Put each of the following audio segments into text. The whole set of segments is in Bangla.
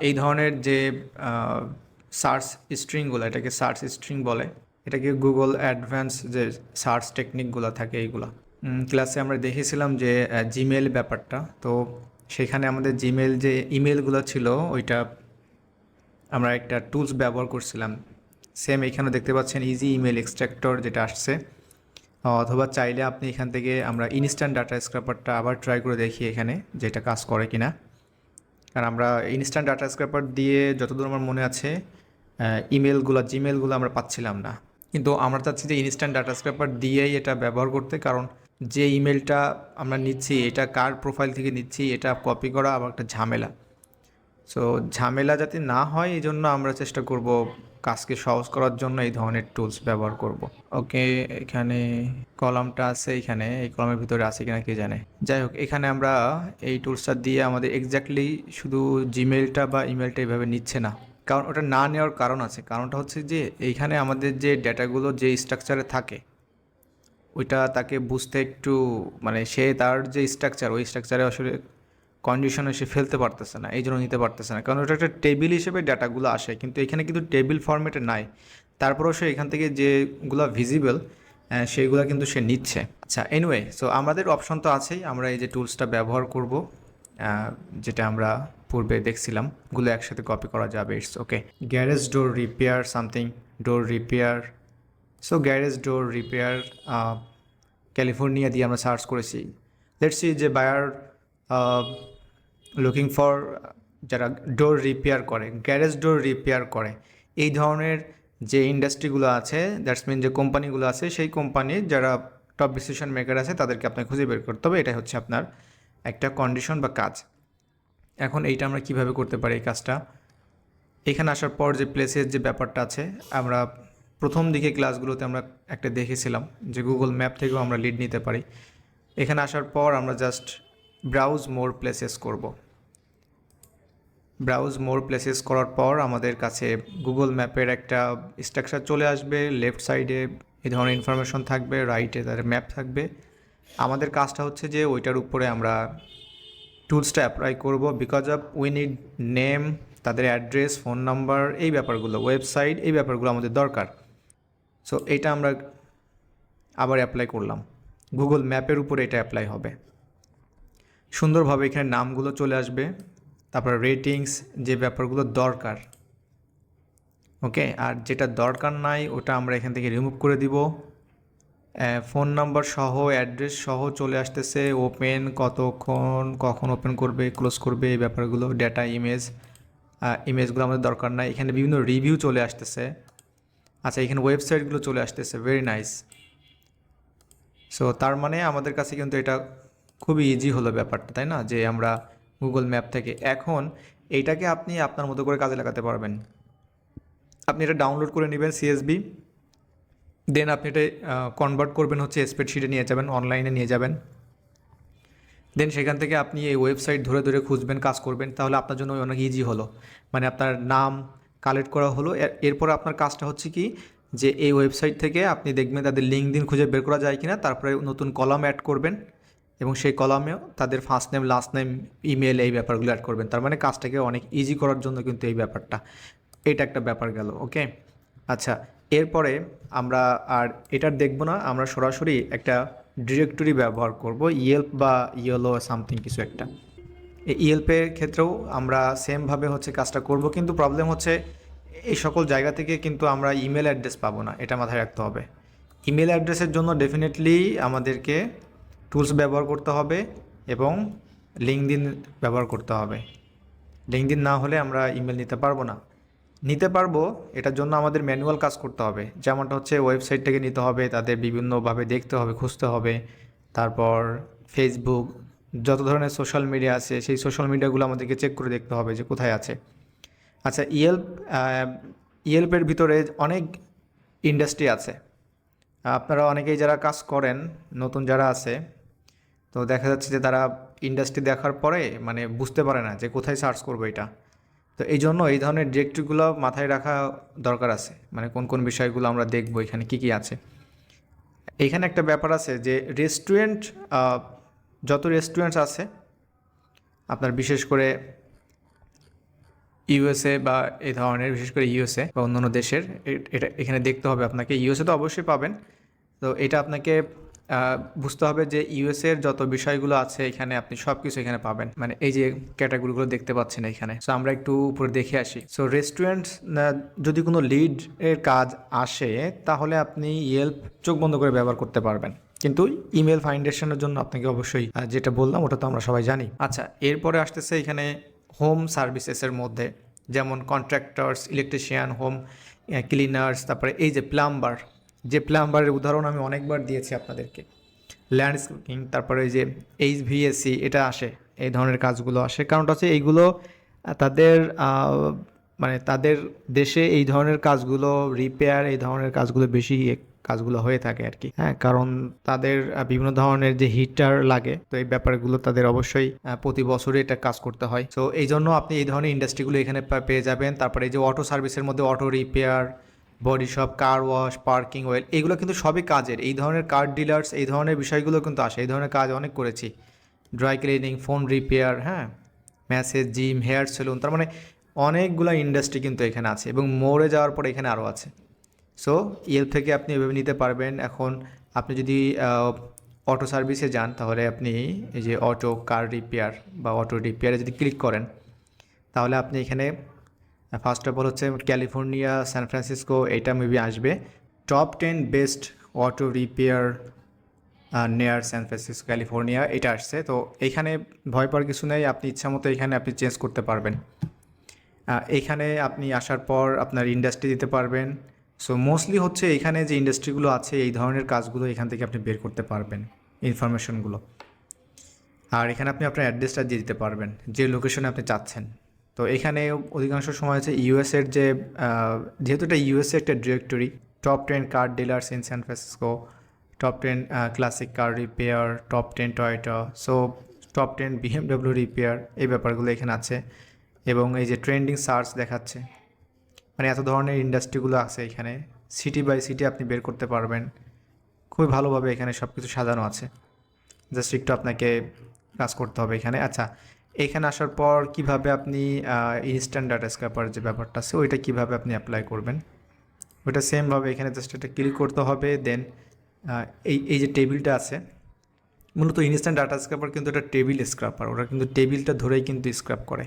এই ধরনের যে সার্চ স্ট্রিংগুলো, এটাকে সার্চ স্ট্রিং বলে, এটাকে গুগল অ্যাডভান্স যে সার্চ টেকনিকগুলো থাকে এইগুলো। ক্লাসে আমরা দেখেছিলাম যে জিমেল ব্যাপারটা, তো সেখানে আমাদের জিমেল যে ইমেলগুলো ছিল ওইটা আমরা একটা টুলস ব্যবহার করছিলাম। সেম এখানে দেখতে পাচ্ছেন ইজি ইমেল এক্সট্রাক্টর যেটা আসছে, অথবা চাইলে আপনি এখান থেকে আমরা ইনস্ট্যান্ট ডাটা স্ক্র্যাপারটা আবার ট্রাই করে দেখি এখানে যেটা কাজ করে কিনা। কারণ আমরা ইনস্ট্যান্ট ডাটা স্ক্র্যাপার দিয়ে যতদূর আমার মনে আছে জিমেলগুলো আমরা পাচ্ছিলাম না, কিন্তু আমরা চাচ্ছি যে ইনস্ট্যান্ট ডাটা স্ক্র্যাপার দিয়েই এটা ব্যবহার করতে। কারণ যে ইমেলটা আমরা নিচ্ছি এটা কার প্রোফাইল থেকে নিচ্ছি এটা কপি করা আবার একটা ঝামেলা। সো ঝামেলা যাতে না হয় এই জন্য আমরা চেষ্টা করব কাজকে সহজ করার জন্য এই ধরনের টুলস ব্যবহার করব। ওকে, এখানে কলামটা আছে, এখানে এই কলামের ভিতরে আছে কিনা কে জানে। যাই হোক, এখানে আমরা এই টুলসটা দিয়ে আমাদের এক্স্যাক্টলি শুধু জিমেলটা বা ইমেলটা এইভাবে নিচ্ছে না। কারণ ওটা না নেওয়ার কারণ আছে। কারণটা হচ্ছে যে এইখানে আমাদের যে ডেটাগুলো যে স্ট্রাকচারে থাকে ওইটা তাকে বুঝতে একটু মানে সে তার যে স্ট্রাকচার ওই স্ট্রাকচারে আসলে কন্ডিশনে সে ফেলতে পারতেছে না, এই জন্য নিতে পারতেছে না। কারণ ওটা একটা টেবিল হিসেবে ডাটাগুলো আসে, কিন্তু এখানে কিন্তু টেবিল ফরম্যাটে নাই। তারপরেও সে এখান থেকে যেগুলো ভিজিবল সেইগুলো কিন্তু সে নিচ্ছে। আচ্ছা, এনিওয়ে, সো আমাদের অপশন তো আছেই, আমরা এই যে টুলসটা ব্যবহার করব যেটা আমরা পূর্বে দেখছিলাম, গুলো একসাথে কপি করা যাবে। It's okay. Garage door repair something, door repair. So garage door repair California দিয়ে আমরা সার্চ করেছি। লেটস সি যে বায়ার লুকিং ফর যারা ডোর রিপেয়ার করে, গ্যারেজ ডোর রিপেয়ার করে, এই ধরনের যে ইন্ডাস্ট্রিগুলো আছে, দ্যাটস মিন যে কোম্পানিগুলো আছে, সেই কোম্পানির যারা টপ ডিসিশন মেকার আছে তাদেরকে আপনাকে খুঁজে বের করতে হবে। এটাই হচ্ছে আপনার একটা কন্ডিশন বা কাজ। এখন এইটা আমরা কিভাবে করতে পারি এই কাজটা? এখানে আসার পর যে প্লেসের যে ব্যাপারটা আছে, আমরা প্রথম দিকে ক্লাসগুলোতে আমরা একটা দেখেছিলাম যে গুগল ম্যাপ থেকেও আমরা লিড নিতে পারি। এখানে আসার পর আমরা জাস্ট ব্রাউজ মোর প্লেসেস করব। ব্রাউজ মোর প্লেসেস করার পর আমাদের কাছে গুগল ম্যাপের একটা স্ট্রাকচার চলে আসবে। লেফট সাইডে এই ধরনের ইনফরমেশন থাকবে, রাইটে তার ম্যাপ থাকবে। আমাদের কাজটা হচ্ছে যে ওইটার উপরে আমরা টুলসটা অ্যাপ্লাই করব। Because of we need name, তাদের অ্যাড্রেস, ফোন নাম্বার, এই ব্যাপারগুলো, ওয়েবসাইট, এই ব্যাপারগুলো আমাদের দরকার। সো এটা আমরা আবার অ্যাপ্লাই করলাম। গুগল ম্যাপের উপরে এটা অ্যাপ্লাই হবে। সুন্দরভাবে এখানে নামগুলো চলে আসবে, তারপর রেটিংস, যে ব্যাপারগুলো দরকার। ওকে, আর যেটা দরকার নাই ওটা আমরা এখান থেকে রিমুভ করে দিব। ফোন নাম্বার সহ অ্যাড্রেস সহ চলে আসতেছে। ওপেন কতক্ষণ, কখন ওপেন করবে, ক্লোজ করবে, এই ব্যাপারগুলো। ডেটা ইমেজগুলো আমাদের দরকার নাই। এখানে বিভিন্ন রিভিউ চলে আসতেছে। আচ্ছা, এখানে ওয়েবসাইটগুলো চলে আসতেছে। Very nice. সো তার মানে আমাদের কাছে কিন্তু এটা খুবই ইজি হলো ব্যাপারটা, তাই না? যে আমরা গুগল ম্যাপ থেকে এখন এইটাকে আপনি আপনার মতো করে কাজে লাগাতে পারবেন। আপনি এটা ডাউনলোড করে নেবেন সিএসবি, দেন আপনি এটা কনভার্ট করবেন হচ্ছে স্প্রেডশিটে নিয়ে যাবেন, অনলাইনে নিয়ে যাবেন। দেন সেখান থেকে আপনি এই ওয়েবসাইট ধরে ধরে খুঁজবেন, কাজ করবেন। তাহলে আপনার জন্য অনেক ইজি হলো। মানে আপনার নাম কালেক্ট করা হলো। এরপর আপনার কাজটা হচ্ছে কি, যে এই ওয়েবসাইট থেকে আপনি দেখবেন তাদের লিঙ্কডইন খুঁজে বের করা যায় কিনা, তারপরে নতুন কলাম অ্যাড করবেন এবং সেই কলামেও তাদের first name, last name, email, এই ব্যাপারগুলো অ্যাড করবেন। তার মানে কাজটাকে অনেক ইজি করার জন্য কিন্তু এই ব্যাপারটা, এটা একটা ব্যাপার গেল। ওকে, আচ্ছা, এরপরে আমরা আর এটা দেখব না, আমরা সরাসরি একটা ডিরেক্টরি ব্যবহার করব, ইয়েল্প বা ইয়েলো সামথিং কিছু একটা। এই ইয়েল্পের ক্ষেত্রেও আমরা সেমভাবে হচ্ছে কাজটা করব, কিন্তু প্রবলেম হচ্ছে এই সকল জায়গা থেকে কিন্তু আমরা ইমেল অ্যাড্রেস পাবো না, এটা মাথায় রাখতে হবে। ইমেল অ্যাড্রেসের জন্য ডেফিনেটলি আমাদেরকে টুলস ব্যবহার করতে হবে এবং লিঙ্কডইন ব্যবহার করতে হবে। লিঙ্কডইন না হলে আমরা ইমেল নিতে পারবো না। নিতে পারবো, এটার জন্য আমাদের ম্যানুয়াল কাজ করতে হবে। যেমনটা হচ্ছে ওয়েবসাইট থেকে নিতে হবে, তাদের বিভিন্নভাবে দেখতে হবে, খুঁজতে হবে। তারপর ফেসবুক, যত ধরনের সোশ্যাল মিডিয়া আছে সেই সোশ্যাল মিডিয়াগুলো আমাদেরকে চেক করে দেখতে হবে যে কোথায় আছে। আচ্ছা, ইয়েল্পের ভিতরে অনেক ইন্ডাস্ট্রি আছে। আপনারা অনেকেই যারা কাজ করেন, নতুন যারা আছে, তো দেখা যাচ্ছে যে তারা ইন্ডাস্ট্রি দেখার পরে মানে বুঝতে পারে না যে কোথায় সার্চ করবো এটা। তো এই জন্য এই ধরনের ডিরেক্টরিগুলো মাথায় রাখা দরকার আছে, মানে কোন কোন বিষয়গুলো আমরা দেখব, এখানে কি কি আছে। এইখানে একটা ব্যাপার আছে যে রেস্টুরেন্ট, যত রেস্টুরেন্টস আছে আপনার, বিশেষ করে ইউএসএ বা এই ধরনের, বিশেষ করে ইউএসএ বা অন্যান্য দেশের, এটা এখানে দেখতে হবে আপনাকে। ইউএসএ তো অবশ্যই পাবেন। তো এটা আপনাকে বুঝতে হবে যে ইউএসএর যত বিষয়গুলো আছে এখানে আপনি সব কিছু এখানে পাবেন, মানে এই যে ক্যাটাগরিগুলো দেখতে পাচ্ছেন এখানে। সো আমরা একটু উপরে দেখে আসি। সো রেস্টুরেন্ট, যদি কোনো লিড এর কাজ আসে তাহলে আপনি ইয়েল্প চোখ বন্ধ করে ব্যবহার করতে পারবেন, কিন্তু ইমেল ফাইন্ডেশনের জন্য আপনাকে অবশ্যই যেটা বললাম ওটা তো আমরা সবাই জানি। আচ্ছা, এরপরে আসতেছে এখানে হোম সার্ভিসেসের মধ্যে, যেমন কন্ট্রাক্টরস, ইলেকট্রিশিয়ান, হোম ক্লিনার্স, তারপরে এই যে প্লাম্বার, যে প্লাম্বারের উদাহরণ আমি অনেকবার দিয়েছি আপনাদেরকে, ল্যান্ডস্কেপিং, তারপরে এই যে এইচভিএসি, এটা আসে, এই ধরনের কাজগুলো আসে। কারণটা হচ্ছে এইগুলো তাদের মানে তাদের দেশে এই ধরনের কাজগুলো, রিপেয়ার এই ধরনের কাজগুলো বেশি কাজগুলো হয়ে থাকে আর কি। হ্যাঁ, কারণ তাদের বিভিন্ন ধরনের যে হিটার লাগে, তো এই ব্যাপারগুলো তাদের অবশ্যই প্রতি বছরই এটা কাজ করতে হয়। তো এই জন্য আপনি এই ধরনের ইন্ডাস্ট্রিগুলো এখানে পেয়ে যাবেন। তারপরে এই যে অটো সার্ভিসের মধ্যে auto repair, body shop, car wash, parking well, এগুলো কিন্তু সবই কাজের। এই ধরনের কার ডিলার্স, এই ধরনের বিষয়গুলো কিন্তু আসে, এই ধরনের কাজ অনেক করেছি। ড্রাই ক্লিনিং, ফোন রিপেয়ার, হ্যাঁ, ম্যাসেজ, জিম, হেয়ার সেলুন, তার মানে অনেকগুলো ইন্ডাস্ট্রি কিন্তু এখানে আছে, এবং মোড়ে যাওয়ার পর এখানে আরও আছে। সো ইয়েল্প থেকে আপনি এভাবে নিতে পারবেন। এখন আপনি যদি অটো সার্ভিসে যান তাহলে আপনি এই যে অটো কার রিপেয়ার বা অটো রিপেয়ারে যদি ক্লিক করেন তাহলে আপনি এখানে ফার্স্ট অফ অল হচ্ছে ক্যালিফোর্নিয়া, সান ফ্রান্সিসকো, এটা মেবি আসবে top 10 best auto repair near San Francisco, California, এটা আসছে। তো এইখানে ভয় পাওয়ার কিছু নেই, আপনি ইচ্ছা মতো এখানে আপনি চেঞ্জ করতে পারবেন। এইখানে আপনি আসার পর আপনার ইন্ডাস্ট্রি দিতে পারবেন। সো মোস্টলি হচ্ছে এখানে যে ইন্ডাস্ট্রিগুলো আছে এই ধরনের কাজগুলো এখান থেকে আপনি বের করতে পারবেন ইনফরমেশনগুলো। আর এখানে আপনি আপনার অ্যাড্রেসটা দিয়ে দিতে পারবেন যে লোকেশনে আপনি চাচ্ছেন। তো এখানে অধিকাংশ সময় আছে ইউএসের যে, যেহেতু এটা ইউএসএ একটা directory, top 10 car dealers in San Francisco, top 10 classic car repair, top 10 Toyota, so top 10 BMW repair, এই ব্যাপারগুলো এখানে আছে। এবং এই যে ট্রেন্ডিং সার্চ দেখাচ্ছে, মানে এত ধরনের ইন্ডাস্ট্রিগুলো আছে এখানে, সিটি বাই সিটি আপনি বের করতে পারবেন। খুবই ভালোভাবে এখানে সব কিছু সাজানো আছে, জাস্ট একটু আপনাকে কাজ করতে হবে এখানে। আচ্ছা, এখানে আসার পর কিভাবে আপনি ইনস্ট্যান্ট ডাটা স্ক্র্যাপার যে ব্যাপারটা আছে ওইটা কীভাবে আপনি অ্যাপ্লাই করবেন, ওইটা সেমভাবে এখানে জাস্ট এটা ক্লিক করতে হবে। দেন এই যে টেবিলটা আছে, মূলত ইনস্ট্যান্ট ডাটা স্ক্র্যাপার কিন্তু এটা টেবিল স্ক্র্যাপার, ওরা কিন্তু টেবিলটা ধরেই কিন্তু স্ক্র্যাপ করে।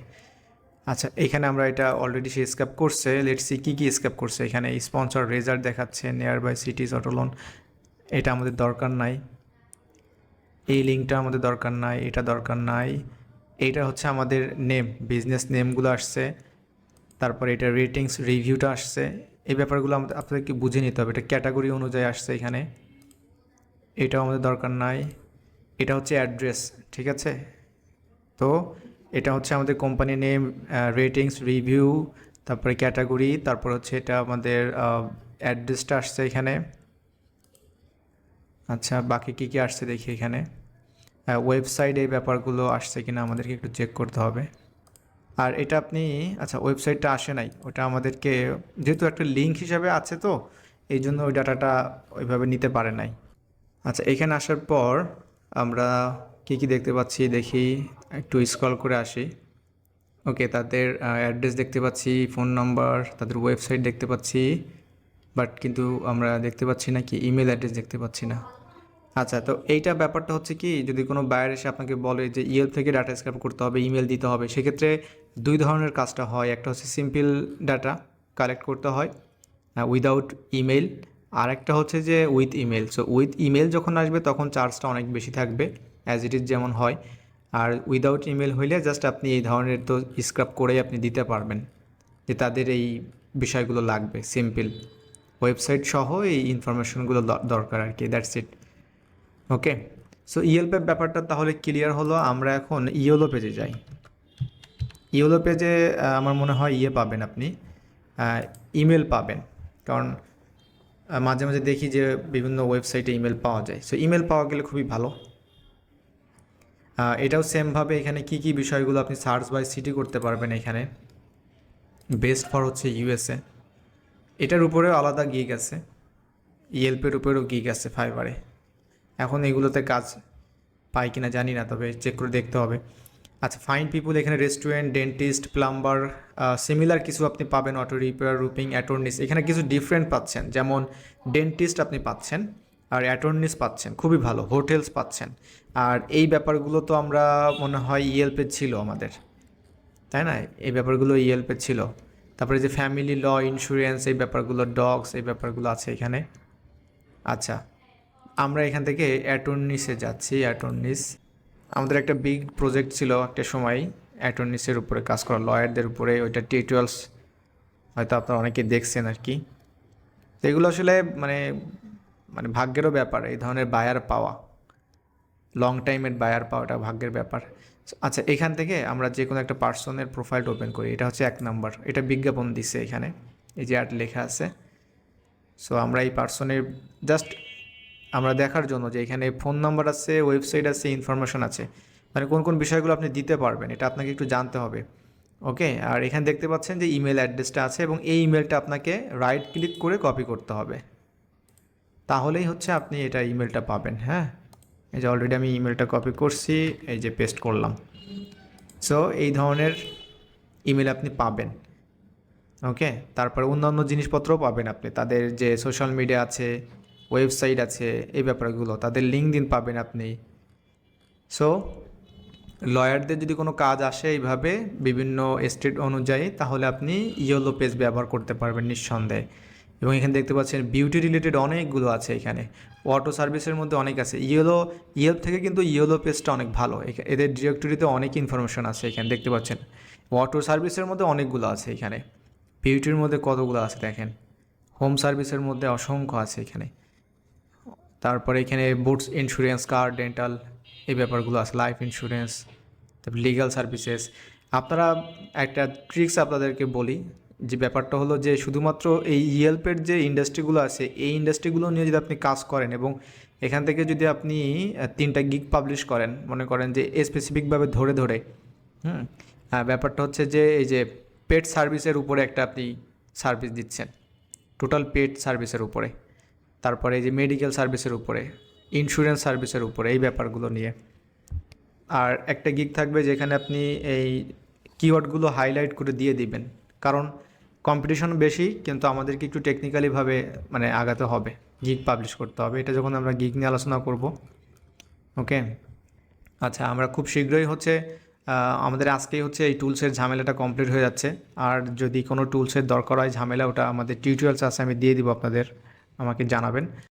আচ্ছা, এখানে আমরা এটা অলরেডি সে স্ক্র্যাপ করছে, লেটস সি কী কী স্ক্র্যাপ করছে। এখানে স্পন্সর রেজাল্ট দেখাচ্ছে, nearby cities, auto loan, এটা আমাদের দরকার নাই। এই লিঙ্কটা আমাদের দরকার নাই, এটা দরকার নাই। এইটা হচ্ছে আমাদের নেম, বিজনেস নেমগুলো আসছে। তারপরে এটা রেটিংস, রিভিউটা আসছে। এই ব্যাপারগুলো আমাদের আপনাদেরকে বুঝে নিতে হবে, এটা ক্যাটাগরি অনুযায়ী আসছে এখানে, এটাও আমাদের দরকার নাই। এটা হচ্ছে অ্যাড্রেস, ঠিক আছে। তো এটা হচ্ছে আমাদের কোম্পানি নেম, রেটিংস, রিভিউ, তারপরে ক্যাটাগরি, তারপর হচ্ছে এটা আমাদের অ্যাড্রেসটা আসছে এখানে। আচ্ছা, বাকি কী কী আসছে দেখি এখানে, ওয়েবসাইট, এই ব্যাপারগুলো আসছে কিনা আমাদেরকে একটু চেক করতে হবে। আর এটা আপনি, আচ্ছা ওয়েবসাইটটা আসে নাই, ওটা আমাদেরকে যেহেতু একটা লিঙ্ক হিসাবে আছে তো এই জন্য ওই ডাটাটা ওইভাবে নিতে পারে নাই। আচ্ছা, এখানে আসার পর আমরা কী কী দেখতে পাচ্ছি দেখি, একটু স্ক্রল করে আসি। ওকে, তাদের অ্যাড্রেস দেখতে পাচ্ছি, ফোন নাম্বার, তাদের ওয়েবসাইট দেখতে পাচ্ছি, বাট কিন্তু আমরা দেখতে পাচ্ছি না কি ইমেল অ্যাড্রেস দেখতে পাচ্ছি না। আচ্ছা, তো এইটা ব্যাপারটা হচ্ছে কি, যদি কোনো বায়ার এসে আপনাকে বলে যে ইয়েল থেকে ডাটা স্ক্র্যাপ করতে হবে, ইমেল দিতে হবে, সেক্ষেত্রে দুই ধরনের কাজটা হয়। একটা হচ্ছে সিম্পল ডাটা কালেক্ট করতে হয় উইদাউট ইমেল, আর একটা হচ্ছে যে with email. So with email যখন আসবে তখন চার্জটা অনেক বেশি থাকবে, অ্যাজ ইট ইজ যেমন হয়। আর উইদাউট ইমেল হইলে জাস্ট আপনি এই ধরনের তো স্ক্র্যাপ করেই আপনি দিতে পারবেন, যে তাদের এই বিষয়গুলো লাগবে, সিম্পল ওয়েবসাইট সহ এই ইনফরমেশনগুলো দরকার আর কি, দ্যাটস ইট। ওকে, সো ইয়েলপের ব্যাপারটা তাহলে ক্লিয়ার হলো। আমরা এখন ইয়েলো পেজে যাই। ইয়েলো পেজে আমার মনে হয় পাবেন আপনি, ইমেল পাবেন, কারণ মাঝে মাঝে দেখি যে বিভিন্ন ওয়েবসাইটে ইমেল পাওয়া যায়। সো ইমেল পাওয়া গেলে খুবই ভালো। এটাও সেমভাবে এখানে কি কি বিষয়গুলো আপনি সার্চ বাই সিটি করতে পারবেন। এখানে বেস্ট ফর হচ্ছে ইউএসএ, এটার উপরেও আলাদা গিগ আছে, ইয়েলপের উপরেও গিগ আছে ফাইবারে। এখন এগুলোতে কাজ পাই কিনা জানি না, তবে চেক করে দেখতে হবে। আচ্ছা, ফাইন পিপুল এখানে রেস্টুরেন্ট, ডেন্টিস্ট, প্লাম্বার, সিমিলার কিছু আপনি পাবেন, অটো রিপেয়ার, রুপিং, অ্যাটর্নিস। এখানে কিছু ডিফারেন্ট পাচ্ছেন, যেমন ডেন্টিস্ট আপনি পাচ্ছেন আর অ্যাটর্নিস পাচ্ছেন, খুবই ভালো। হোটেলস পাচ্ছেন। আর এই ব্যাপারগুলো তো আমরা মনে হয় ইয়েলপে ছিল আমাদের, তাই না? এই ব্যাপারগুলো ইয়েলপে ছিল। তারপরে যে ফ্যামিলি ল, ইন্স্যুরেন্স, এই ব্যাপারগুলো, ডগস, এই ব্যাপারগুলো আছে এখানে। আচ্ছা, আমরা এখান থেকে অ্যাটর্নিসে যাচ্ছি। অ্যাটর্নিস আমাদের একটা বিগ প্রজেক্ট ছিল একটা সময়, অ্যাটর্নিসের উপরে কাজ করা, লয়ারদের উপরে। ওইটা টিউটোরিয়ালস হয়তো আপনারা অনেকে দেখছেন আর কি। তো এগুলো আসলে মানে মানে ভাগ্যেরও ব্যাপার, এই ধরনের বায়ার পাওয়া, লং টাইমের বায়ার পাওয়াটা ভাগ্যের ব্যাপার। আচ্ছা, এখান থেকে আমরা যে কোনো একটা পার্সনের প্রোফাইলটা ওপেন করি। এটা হচ্ছে 1 নাম্বার, এটা বিজ্ঞাপন দিছে এখানে, এই যে অ্যাড লেখা আছে। সো আমরা এই পার্সনের জাস্ট আমরা দেখার জন্য যে এখানে ফোন নাম্বার আছে, ওয়েবসাইট আছে, ইনফরমেশন আছে, মানে কোন কোন বিষয়গুলো আপনি দিতে পারবেন এটা আপনাকে একটু জানতে হবে। ওকে, আর এখানে দেখতে পাচ্ছেন যে ইমেল অ্যাড্রেসটা আছে, এবং এই ইমেলটা আপনাকে রাইট ক্লিক করে কপি করতে হবে, তাহলেই হচ্ছে আপনি এটা ইমেলটা পাবেন। হ্যাঁ, এই যে অলরেডি আমি ইমেলটা কপি করছি, এই যে পেস্ট করলাম। সো এই ধরনের ইমেল আপনি পাবেন। ওকে, তারপরে অন্যান্য জিনিসপত্রও পাবেন আপনি, তাদের যে সোশ্যাল মিডিয়া আছে, ওয়েবসাইট আছে, এই ব্যাপারগুলো, তাদের লিঙ্কডইন পাবেন আপনি। সো লয়ারদের যদি কোনো কাজ আসে এইভাবে বিভিন্ন স্টেট অনুযায়ী, তাহলে আপনি ইয়েলো পেজ ব্যবহার করতে পারবেন নিঃসন্দেহে। এবং এখানে দেখতে পাচ্ছেন বিউটি রিলেটেড অনেকগুলো আছে এখানে, অটো সার্ভিসের মধ্যে অনেক আছে। ইয়েলপ থেকে কিন্তু ইয়েলো পেজটা অনেক ভালো, এদের ডিরেক্টরিতে অনেক ইনফরমেশন আছে এখানে দেখতে পাচ্ছেন। অটো সার্ভিসের মধ্যে অনেকগুলো আছে এখানে, বিউটির মধ্যে কতগুলো আছে দেখেন, হোম সার্ভিসের মধ্যে অসংখ্য আছে এখানে। তারপরে এখানে বুটস ইন্স্যুরেন্স, কার, ডেন্টাল, এই ব্যাপারগুলো আছে, লাইফ ইন্স্যুরেন্স, তারপর লিগ্যাল সার্ভিসেস। আপনারা একটা ট্রিক্স আপনাদেরকে বলি, যে ব্যাপারটা হলো যে শুধুমাত্র এই ইয়েলপের যে ইন্ডাস্ট্রিগুলো আছে, এই ইন্ডাস্ট্রিগুলো নিয়ে যদি আপনি কাজ করেন এবং এখান থেকে যদি আপনি 3টা গিগ পাবলিশ করেন, মনে করেন যে স্পেসিফিকভাবে ধরে ধরে, ব্যাপারটা হচ্ছে যে এই যে পেট সার্ভিসের উপরে একটা আপনি সার্ভিস দিচ্ছেন, টোটাল পেট সার্ভিসের উপরে, তারপরে এই যে মেডিকেল সার্ভিসের উপরে, ইন্স্যুরেন্স সার্ভিসের উপরে, এই ব্যাপারগুলো নিয়ে। আর একটা গিগ থাকবে যেখানে আপনি এই কিওয়ার্ডগুলো হাইলাইট করে দিয়ে দিবেন, কারণ কম্পিটিশন বেশি, কিন্তু আমাদেরকে একটু টেকনিক্যালিভাবে মানে আগাতে হবে, গিগ পাবলিশ করতে হবে। এটা যখন আমরা গিগ নিয়ে আলোচনা করব। ওকে, আচ্ছা, আমরা খুব শীঘ্রই হচ্ছে আমাদের আজকেই হচ্ছে এই টুলসের ঝামেলাটা কমপ্লিট হয়ে যাচ্ছে। আর যদি কোনো টুলসের দরকার হয় ঝামেলা, ওটা আমাদের টিউটোরিয়ালস আছে, আমি দিয়ে দিব আপনাদের, আমাকে জানাবেন।